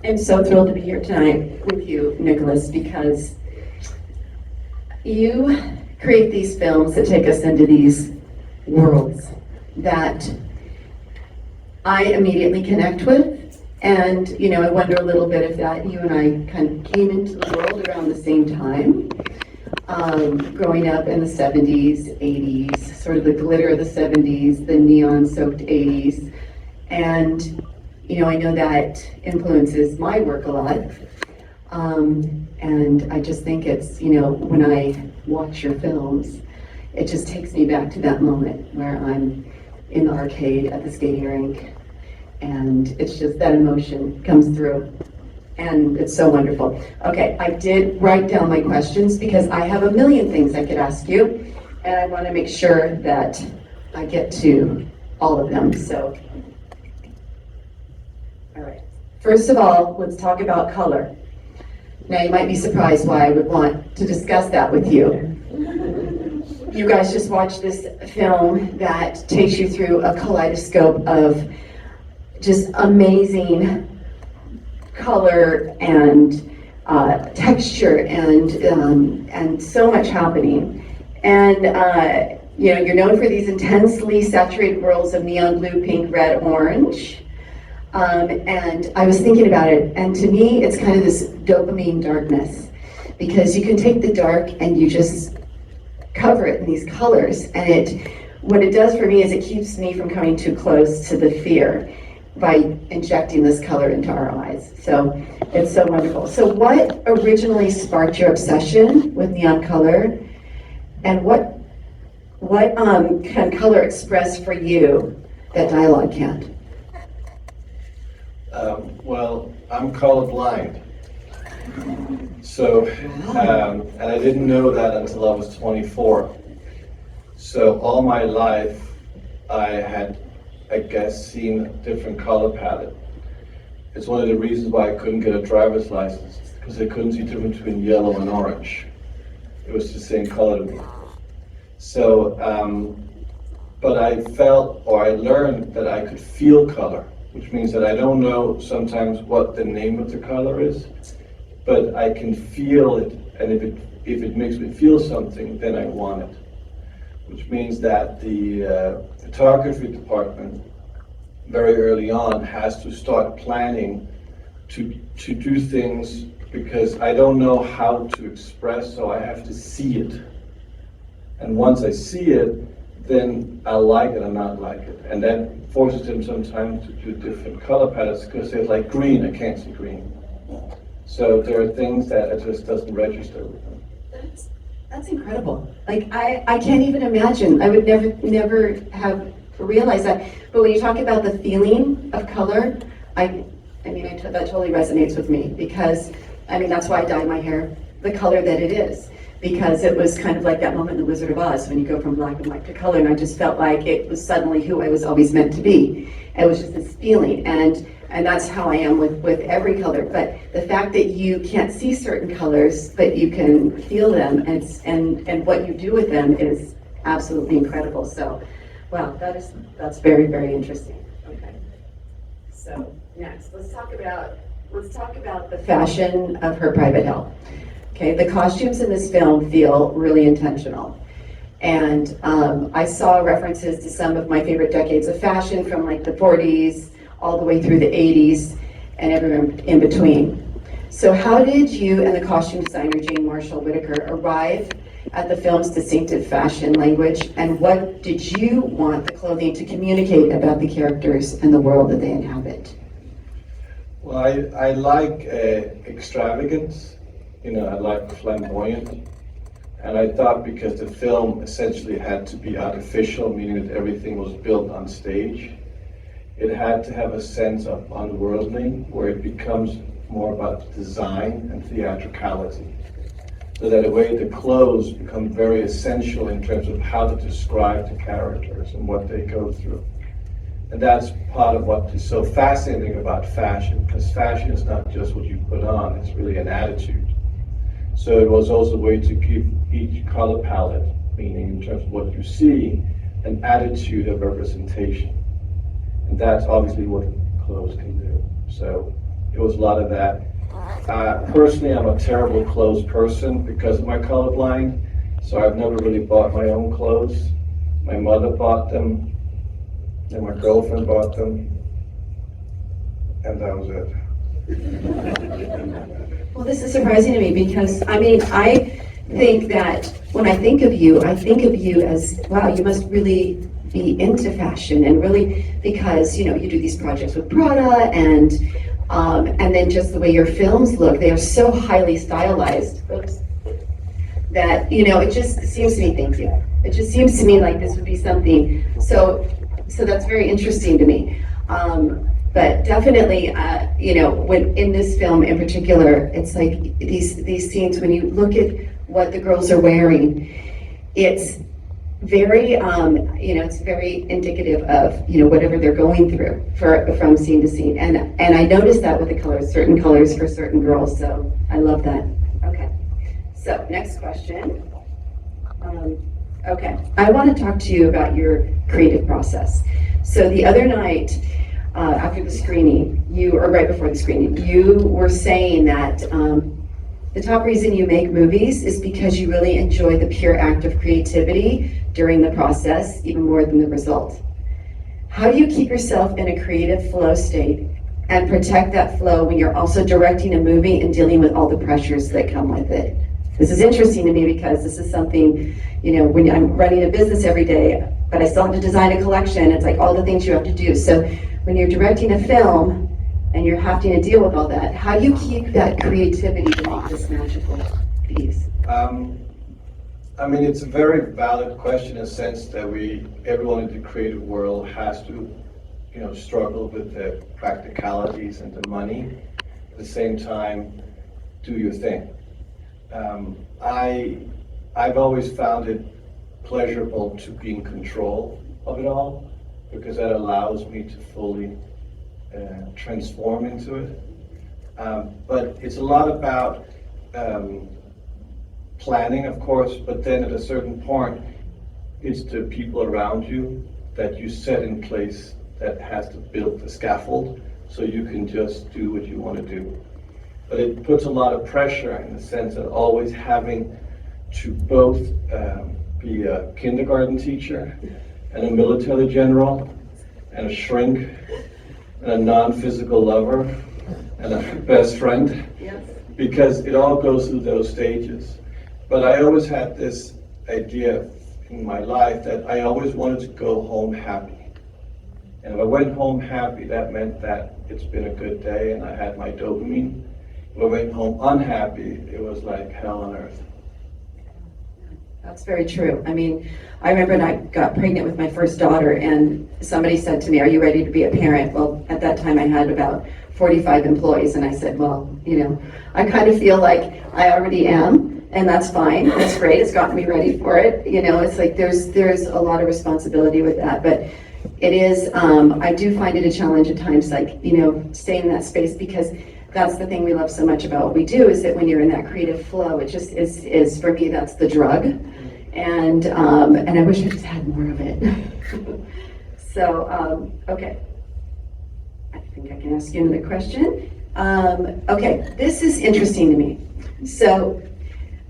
I'm so thrilled to be here tonight with you, Nicholas, because you create these films that take us into these worlds that I immediately connect with. And, you know, I wonder a little bit if that you and I kind of came into the world around the same time. Growing up in the 70s, 80s, sort of the glitter of the 70s, the neon-soaked 80s. And, you know, I know that influences my work a lot. And I just think it's, you know, when I watch your films, it just takes me back to that moment where I'm in the arcade at the skating rink. And it's just that emotion comes through. And it's so wonderful. Okay, I did write down my questions because I have a million things I could ask you, and I want to make sure that I get to all of them. So, all right. First of all, let's talk about color. Now, you might be surprised why I would want to discuss that with you. You guys just watched this film that takes you through a kaleidoscope of just amazing color and texture and so much happening. And you know, you're known for these intensely saturated worlds of neon blue, pink, red, orange. And I was thinking about it, and to me, it's kind of this dopamine darkness, because you can take the dark and you just cover it in these colors, and what it does for me is it keeps me from coming too close to the fear by injecting this color into our eyes. So it's so wonderful. So what originally sparked your obsession with neon color, and what can color express for you that dialogue can't? Well, I'm colorblind. So, and I didn't know that until I was 24. So all my life, I had, I guess, seen a different color palette. It's one of the reasons why I couldn't get a driver's license, because I couldn't see the difference between yellow and orange. It was the same color to me. So, but I felt, or I learned that I could feel color, which means that I don't know sometimes what the name of the color is, but I can feel it, and if it makes me feel something, then I want it. Which means that the photography department very early on has to start planning to do things, because I don't know how to express, so I have to see it. And once I see it, then I'll like it or not like it. And that forces them sometimes to do different color palettes, because they're like green, I can't see green. So there are things that it just doesn't register with them. That's incredible. Like, I can't even imagine. I would never have realized that. But when you talk about the feeling of color, that totally resonates with me, because, I mean, that's why I dyed my hair the color that it is. Because it was kind of like that moment in The Wizard of Oz when you go from black and white to color, and I just felt like it was suddenly who I was always meant to be. It was just this feeling, and that's how I am with every color. But the fact that you can't see certain colors, but you can feel them, and what you do with them is absolutely incredible. So, wow, that's very, very interesting. Okay. So next, let's talk about the fashion of her private hell. Okay, the costumes in this film feel really intentional. And I saw references to some of my favorite decades of fashion, from like the 40s all the way through the 80s and everywhere in between. So how did you and the costume designer Jane Marshall Whitaker arrive at the film's distinctive fashion language, and what did you want the clothing to communicate about the characters and the world that they inhabit? Well, I like extravagance. You know, I like flamboyant. And I thought, because the film essentially had to be artificial, meaning that everything was built on stage, it had to have a sense of unworldly, where it becomes more about design and theatricality. So that a way the clothes become very essential in terms of how to describe the characters and what they go through. And that's part of what is so fascinating about fashion, because fashion is not just what you put on, it's really an attitude. So it was also a way to give each color palette, meaning in terms of what you see, an attitude of representation. And that's obviously what clothes can do. So it was a lot of that. Personally, I'm a terrible clothes person because of my colorblind, so I've never really bought my own clothes. My mother bought them, and my girlfriend bought them, and that was it. Well, this is surprising to me because, I mean, I think that when I think of you as, wow, you must really be into fashion and really, because, you know, you do these projects with Prada and then just the way your films look, they are so highly stylized. Oops. That, you know, it just seems to me, thank you. It just seems to me like this would be something, so that's very interesting to me. But definitely, you know, when in this film in particular, it's like these scenes, when you look at what the girls are wearing, it's very, you know, it's very indicative of, you know, whatever they're going through from scene to scene. And I noticed that with the colors, certain colors for certain girls, so I love that. Okay, so next question. Okay, I want to talk to you about your creative process. So the other night, after the screening, or right before the screening, you were saying that the top reason you make movies is because you really enjoy the pure act of creativity during the process, even more than the result. How do you keep yourself in a creative flow state and protect that flow when you're also directing a movie and dealing with all the pressures that come with it? This is interesting to me because this is something, you know, when I'm running a business every day, but I still have to design a collection, it's like all the things you have to do. So when you're directing a film and you're having to deal with all that, how do you keep that creativity to make this magical piece? I mean, it's a very valid question in the sense that everyone in the creative world has to, you know, struggle with the practicalities and the money. At the same time, do your thing. I've always found it pleasurable to be in control of it all because that allows me to fully transform into it. But it's a lot about planning, of course, but then at a certain point, it's the people around you that you set in place that has to build the scaffold so you can just do what you want to do. But it puts a lot of pressure in the sense of always having to both be a kindergarten teacher and a military general and a shrink and a non-physical lover and a best friend, because it all goes through those stages. But I always had this idea in my life that I always wanted to go home happy. And if I went home happy, that meant that it's been a good day and I had my dopamine. If I went home unhappy, it was like hell on earth. That's very true. I mean, I remember when I got pregnant with my first daughter and somebody said to me, "Are you ready to be a parent?" Well, at that time I had about 45 employees and I said, well, you know, I kind of feel like I already am, and that's fine. That's great. It's gotten me ready for it. You know, it's like there's a lot of responsibility with that, but it is, I do find it a challenge at times, like, you know, stay in that space, because that's the thing we love so much about what we do, is that when you're in that creative flow, it just is for me, that's the drug. And I wish I just had more of it. So, okay. I think I can ask you another question. Okay, this is interesting to me. So,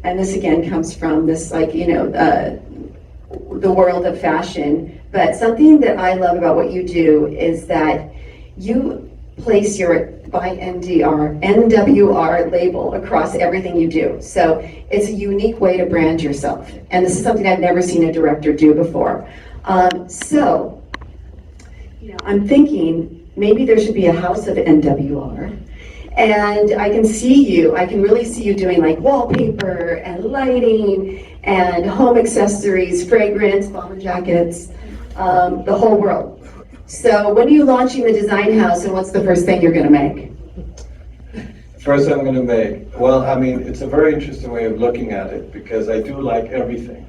and this again comes from this, like, you know, the world of fashion, but something that I love about what you do is that you place your by NWR label across everything you do. So it's a unique way to brand yourself. And this is something I've never seen a director do before. So, you know, I'm thinking maybe there should be a house of NWR. And I can really see you doing like wallpaper and lighting and home accessories, fragrance, bomber jackets, the whole world. So when are you launching the design house, and what's the first thing you're gonna make? First I'm gonna make, well, I mean, it's a very interesting way of looking at it, because I do like everything.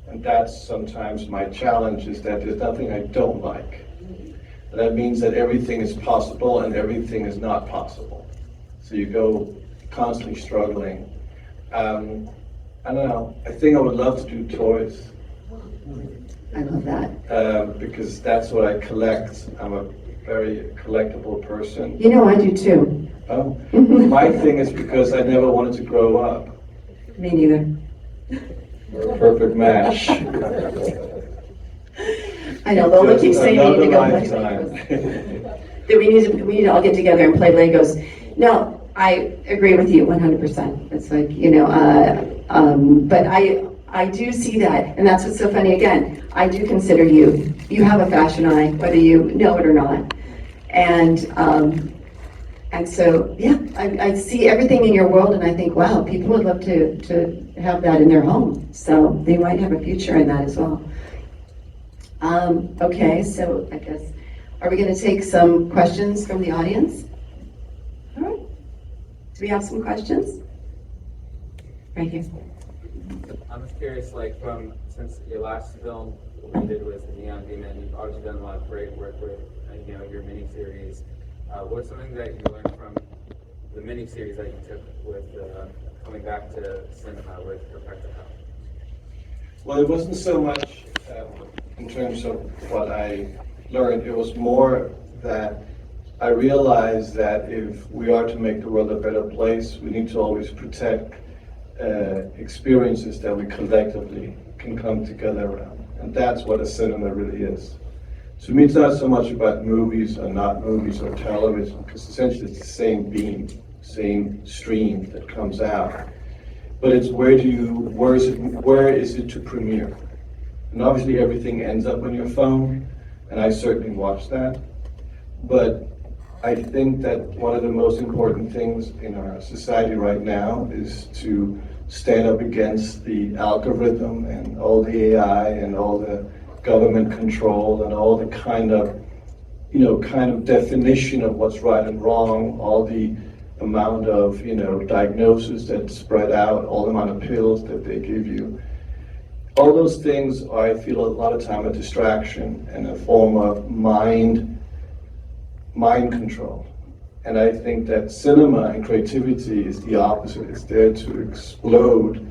And that's sometimes my challenge, is that there's nothing I don't like. And that means that everything is possible and everything is not possible. So you go constantly struggling. I don't know, I think I would love to do toys. I love that. Because that's what I collect. I'm a very collectible person. You know, I do too. Oh, my thing is because I never wanted to grow up. Me neither. We're a perfect match. I know, Lola Just keeps saying we need to go play lifetime. Legos. That we need to all get together and play Legos. No, I agree with you 100%. It's like, but I do see that, and that's what's so funny. Again, I do consider you have a fashion eye, whether you know it or not. And so, yeah, I see everything in your world, and I think, wow, people would love to have that in their home. So they might have a future in that as well. Okay, so I guess, are we going to take some questions from the audience? All right. Do we have some questions? Right here. I'm just curious, since your last film you did was The Neon Demon, you've obviously done a lot of great work with, your miniseries. What's something that you learned from the miniseries that you took with coming back to cinema with Rebecca? Well, it wasn't so much in terms of what I learned. It was more that I realized that if we are to make the world a better place, we need to always protect experiences that we collectively can come together around. And that's what a cinema really is. To me, it's not so much about movies or not movies or television, because essentially it's the same beam, same stream that comes out. But it's where is it to premiere? And obviously everything ends up on your phone, and I certainly watch that. But I think that one of the most important things in our society right now is to stand up against the algorithm and all the AI and all the government control and all the kind of definition of what's right and wrong, all the amount of, diagnosis that's spread out, all the amount of pills that they give you. All those things are, I feel, a lot of time a distraction and a form of mind control. And I think that cinema and creativity is the opposite. It's there to explode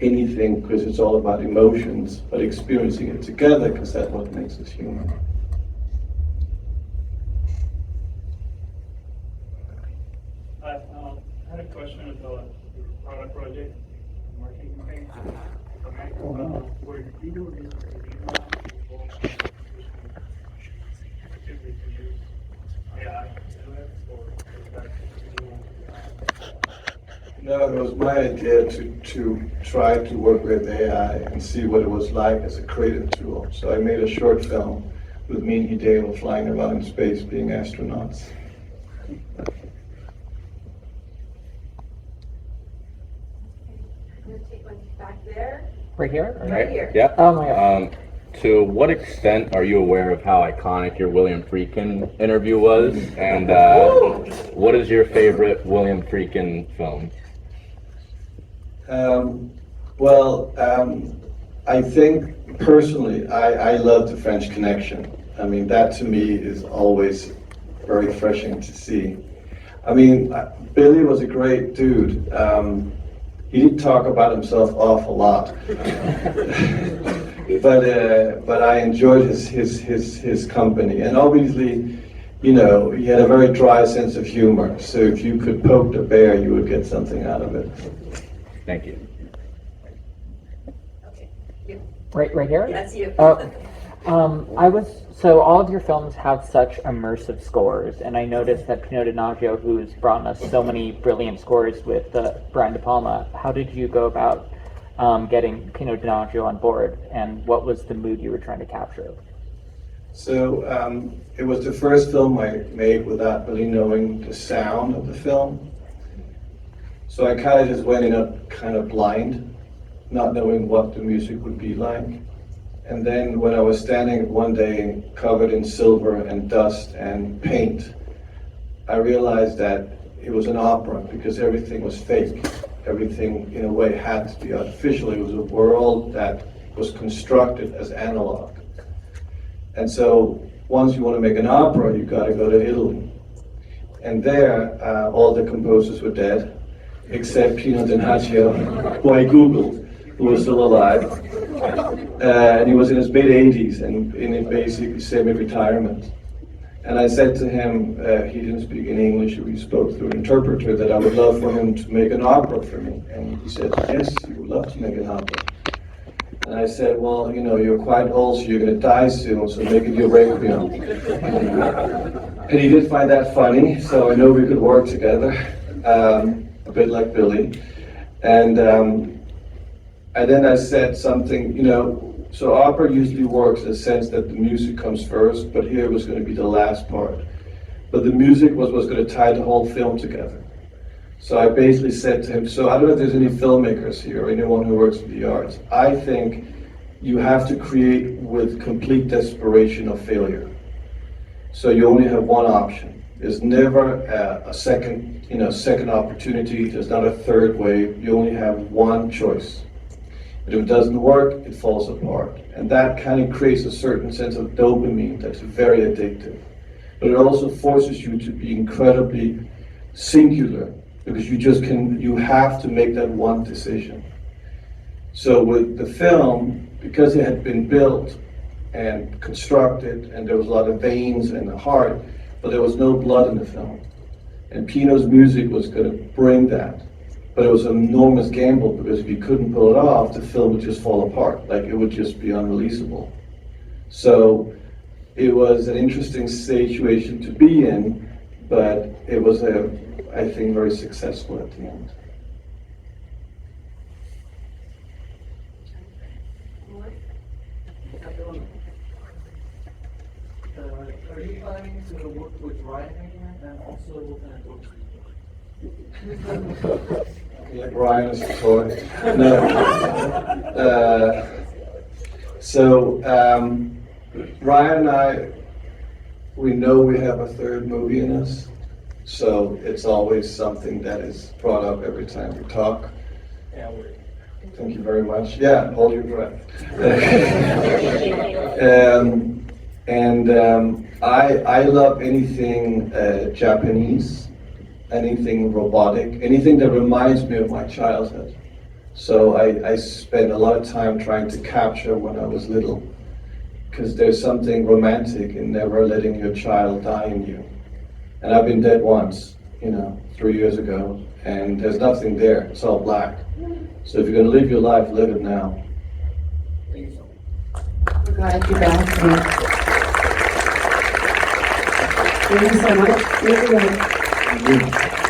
anything because it's all about emotions, but experiencing it together because that's what makes us human. I had a question about your product project, marketing campaign. Were you doing this actively to use AI to do it, or was that No, it was my idea to try to work with AI and see what it was like as a creative tool. So I made a short film with me and Hideo flying around in space being astronauts. I'm going to take one back there. Right here? Right here. Yeah. Oh my God. To what extent are you aware of how iconic your William Friedkin interview was? And what is your favorite William Friedkin film? I think personally, I love the French Connection. I mean, that to me is always very refreshing to see. I mean, Billy was a great dude. He did talk about himself awful lot. But I enjoyed his company, and obviously, he had a very dry sense of humor. So if you could poke the bear, you would get something out of it. Thank you. Okay. You. Right here? That's you. So all of your films have such immersive scores, and I noticed that Pino Donaggio, who's brought us so many brilliant scores with Brian De Palma, how did you go about getting Pino Donaggio on board, and what was the mood you were trying to capture? So it was the first film I made without really knowing the sound of the film. So I kind of just went in up kind of blind, not knowing what the music would be like. And then when I was standing one day covered in silver and dust and paint, I realized that it was an opera because everything was fake. Everything, in a way, had to be artificial. It was a world that was constructed as analog. And so once you want to make an opera, you've got to go to Italy. And there, all the composers were dead, except Pino Donaggio, who I Googled, who was still alive. And he was in his mid-80s and in basically semi-retirement. And I said to him, he didn't speak any English, we spoke through an interpreter, that I would love for him to make an opera for me. And he said, yes, he would love to make an opera. And I said, well, you know, you're quite old, so you're going to die soon, so make it your requiem. And he did find that funny, so I know we could work together, a bit like Billy. And then I said something, you know, so opera usually works in the sense that the music comes first, but here it was going to be the last part. But the music was going to tie the whole film together. So I basically said to him, so I don't know if there's any filmmakers here or anyone who works with the arts. I think you have to create with complete desperation of failure. So you only have one option. There's never a second opportunity. There's not a third way. You only have one choice. But if it doesn't work, it falls apart. And that kind of creates a certain sense of dopamine that's very addictive. But it also forces you to be incredibly singular, because you have to make that one decision. So with the film, because it had been built and constructed, and there was a lot of veins and a heart, but there was no blood in the film. And Pino's music was going to bring that. But it was an enormous gamble, because if you couldn't pull it off, the film would just fall apart. Like, it would just be unreleasable. So it was an interesting situation to be in, but it was, I think, very successful at the end. Are you planning to work with Ryan again, and also what kind of books? Like Ryan is a toy. No. Ryan and I, we know we have a third movie in us, so it's always something that is brought up every time we talk. Thank you very much. Yeah, hold your breath. I love anything Japanese, anything robotic, anything that reminds me of my childhood. So I spent a lot of time trying to capture when I was little, because there's something romantic in never letting your child die in you. And I've been dead once, 3 years ago, and there's nothing there. It's all black. So if you're going to live your life, live it now. Thank you so much. We're glad you're back. Thank you so much. Thank you.